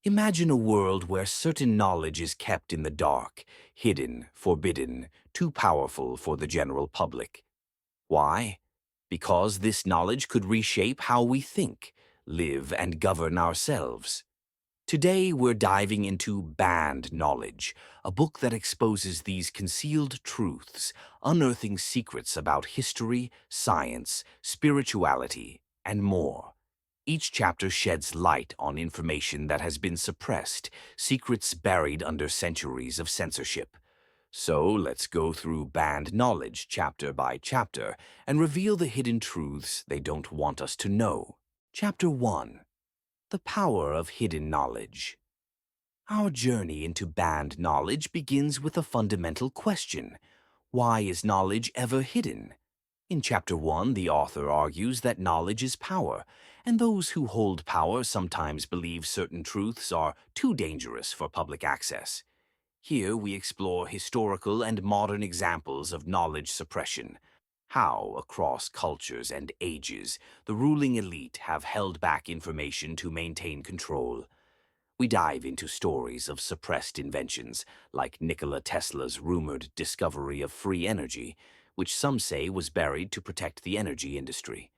Imagine a world where certain knowledge is kept in the dark, hidden, forbidden, too powerful for the general public. Why? Because this knowledge could reshape how we think, live, and govern ourselves. Today, we're diving into Banned Knowledge, a book that exposes these concealed truths, unearthing secrets about history, science, spirituality, and more. Each chapter sheds light on information that has been suppressed, secrets buried under centuries of censorship. So let's go through Banned Knowledge chapter by chapter and reveal the hidden truths they don't want us to know. Chapter 1. The Power of Hidden Knowledge. Our journey into banned knowledge begins with a fundamental question. Why is knowledge ever hidden? In Chapter 1, the author argues that knowledge is power, and those who hold power sometimes believe certain truths are too dangerous for public access. Here we explore historical and modern examples of knowledge suppression, how, across cultures and ages, the ruling elite have held back information to maintain control. We dive into stories of suppressed inventions, like Nikola Tesla's rumored discovery of free energy, which some say was buried to protect the energy industry.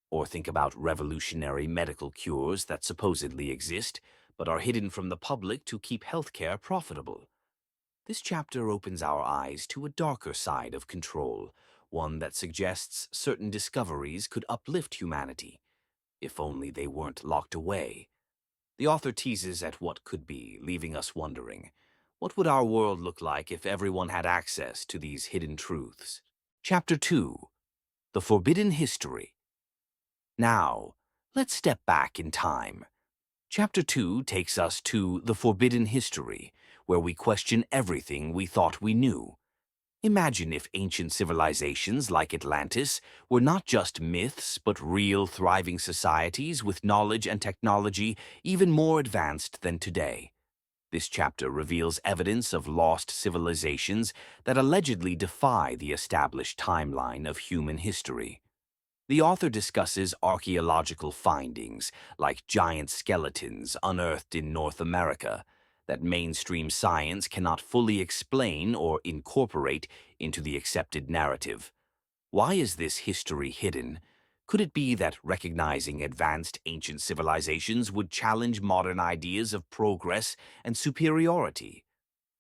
Or think about revolutionary medical cures that supposedly exist, but are hidden from the public to keep healthcare profitable. This chapter opens our eyes to a darker side of control, one that suggests certain discoveries could uplift humanity, if only they weren't locked away. The author teases at what could be, leaving us wondering, what would our world look like if everyone had access to these hidden truths? Chapter 2. The Forbidden History. Now, let's step back in time. Chapter 2 takes us to the Forbidden History, where we question everything we thought we knew. Imagine if ancient civilizations like Atlantis were not just myths, but real thriving societies with knowledge and technology even more advanced than today. This chapter reveals evidence of lost civilizations that allegedly defy the established timeline of human history. The author discusses archaeological findings, like giant skeletons unearthed in North America, that mainstream science cannot fully explain or incorporate into the accepted narrative. Why is this history hidden? Could it be that recognizing advanced ancient civilizations would challenge modern ideas of progress and superiority?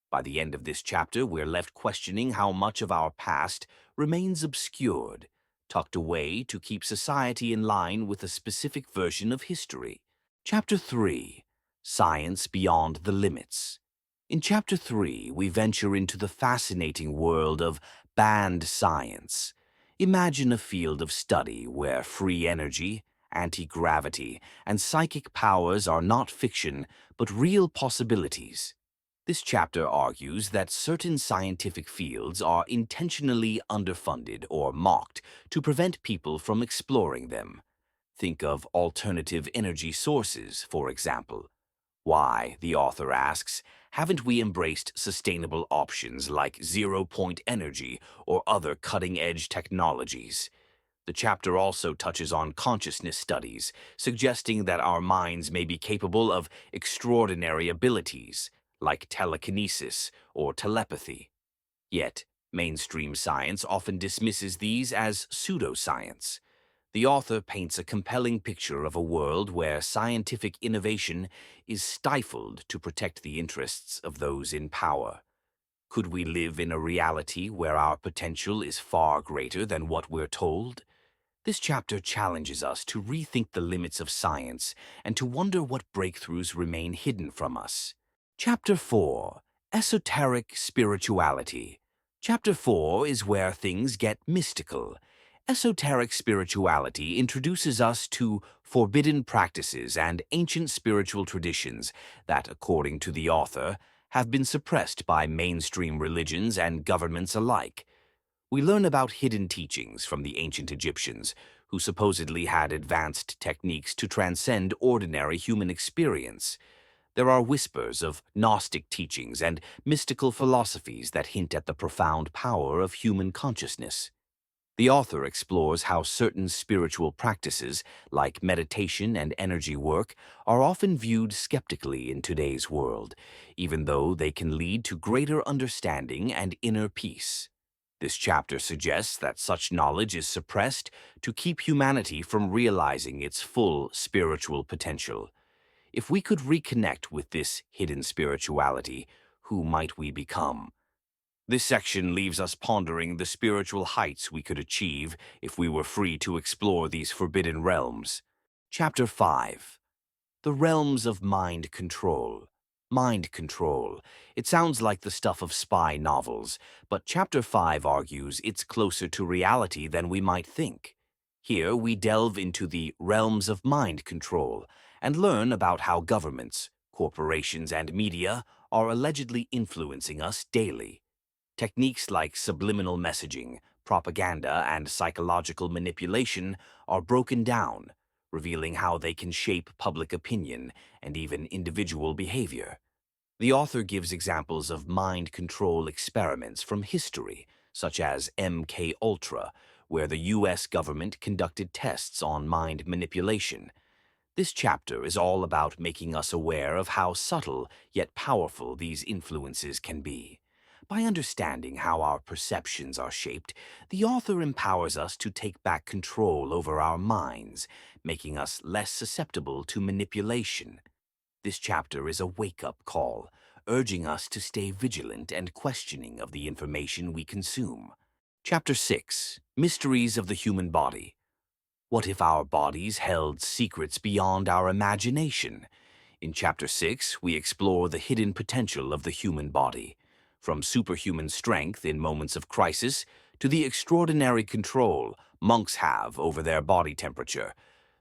By the end of this chapter, we're left questioning how much of our past remains obscured, tucked away to keep society in line with a specific version of history. Chapter 3. Science Beyond the Limits. In Chapter 3, we venture into the fascinating world of banned science. Imagine a field of study where free energy, anti-gravity, and psychic powers are not fiction, but real possibilities. This chapter argues that certain scientific fields are intentionally underfunded or mocked to prevent people from exploring them. Think of alternative energy sources, for example. Why, the author asks, haven't we embraced sustainable options like zero-point energy or other cutting-edge technologies? The chapter also touches on consciousness studies, suggesting that our minds may be capable of extraordinary abilities, like telekinesis or telepathy. Yet, mainstream science often dismisses these as pseudoscience. The author paints a compelling picture of a world where scientific innovation is stifled to protect the interests of those in power. Could we live in a reality where our potential is far greater than what we're told? This chapter challenges us to rethink the limits of science and to wonder what breakthroughs remain hidden from us. Chapter 4. Esoteric Spirituality. Chapter 4 is where things get mystical. Esoteric spirituality introduces us to forbidden practices and ancient spiritual traditions that, according to the author, have been suppressed by mainstream religions and governments alike. We learn about hidden teachings from the ancient Egyptians, who supposedly had advanced techniques to transcend ordinary human experience. There are whispers of Gnostic teachings and mystical philosophies that hint at the profound power of human consciousness. The author explores how certain spiritual practices, like meditation and energy work, are often viewed skeptically in today's world, even though they can lead to greater understanding and inner peace. This chapter suggests that such knowledge is suppressed to keep humanity from realizing its full spiritual potential. If we could reconnect with this hidden spirituality, who might we become? This section leaves us pondering the spiritual heights we could achieve if we were free to explore these forbidden realms. Chapter 5. The Realms of Mind Control. Mind control. It sounds like the stuff of spy novels, but Chapter 5 argues it's closer to reality than we might think. Here we delve into the realms of mind control and learn about how governments, corporations, and media are allegedly influencing us daily. Techniques like subliminal messaging, propaganda, and psychological manipulation are broken down, revealing how they can shape public opinion and even individual behavior. The author gives examples of mind control experiments from history, such as MK Ultra, where the US government conducted tests on mind manipulation. This chapter is all about making us aware of how subtle yet powerful these influences can be. By understanding how our perceptions are shaped, the author empowers us to take back control over our minds, making us less susceptible to manipulation. This chapter is a wake-up call, urging us to stay vigilant and questioning of the information we consume. Chapter 6. Mysteries of the Human Body. What if our bodies held secrets beyond our imagination? In Chapter 6, we explore the hidden potential of the human body, from superhuman strength in moments of crisis to the extraordinary control monks have over their body temperature.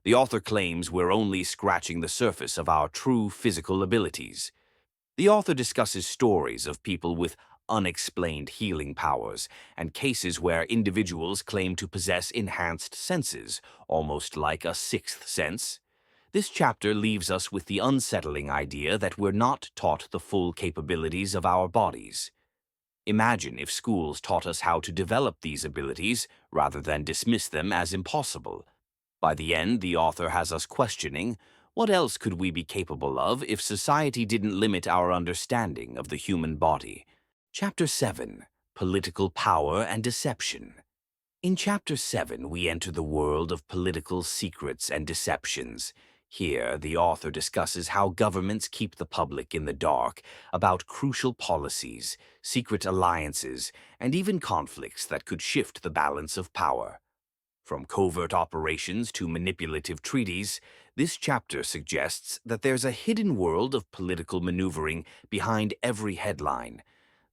The author claims we're only scratching the surface of our true physical abilities. The author discusses stories of people with unexplained healing powers and cases where individuals claim to possess enhanced senses, almost like a sixth sense. This chapter leaves us with the unsettling idea that we're not taught the full capabilities of our bodies. Imagine if schools taught us how to develop these abilities rather than dismiss them as impossible. By the end, the author has us questioning, what else could we be capable of if society didn't limit our understanding of the human body? Chapter 7. Political Power and Deception. In Chapter 7, we enter the world of political secrets and deceptions. Here, the author discusses how governments keep the public in the dark about crucial policies, secret alliances, and even conflicts that could shift the balance of power. From covert operations to manipulative treaties, this chapter suggests that there's a hidden world of political maneuvering behind every headline.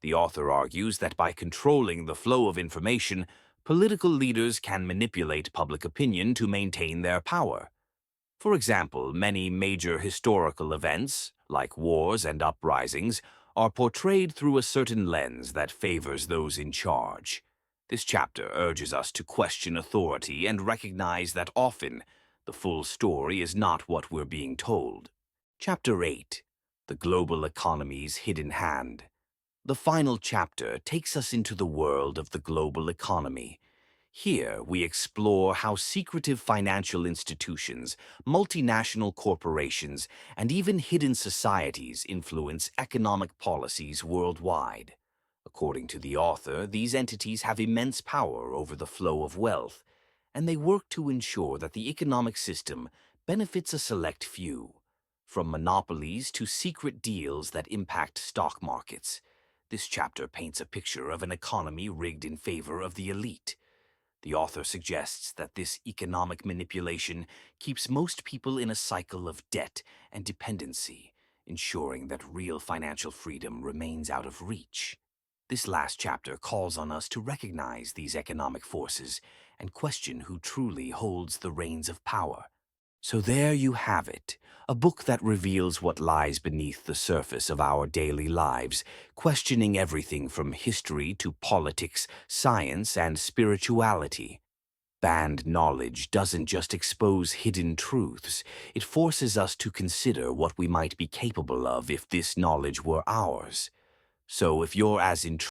The author argues that by controlling the flow of information, political leaders can manipulate public opinion to maintain their power. For example, many major historical events, like wars and uprisings, are portrayed through a certain lens that favors those in charge. This chapter urges us to question authority and recognize that often the full story is not what we're being told. Chapter 8. The Global Economy's Hidden Hand. The final chapter takes us into the world of the global economy. Here, we explore how secretive financial institutions, multinational corporations, and even hidden societies influence economic policies worldwide. According to the author, these entities have immense power over the flow of wealth, and they work to ensure that the economic system benefits a select few. From monopolies to secret deals that impact stock markets, this chapter paints a picture of an economy rigged in favor of the elite. The author suggests that this economic manipulation keeps most people in a cycle of debt and dependency, ensuring that real financial freedom remains out of reach. This last chapter calls on us to recognize these economic forces and question who truly holds the reins of power. So there you have it, a book that reveals what lies beneath the surface of our daily lives, questioning everything from history to politics, science, and spirituality. Banned knowledge doesn't just expose hidden truths, it forces us to consider what we might be capable of if this knowledge were ours. So if you're as intrigued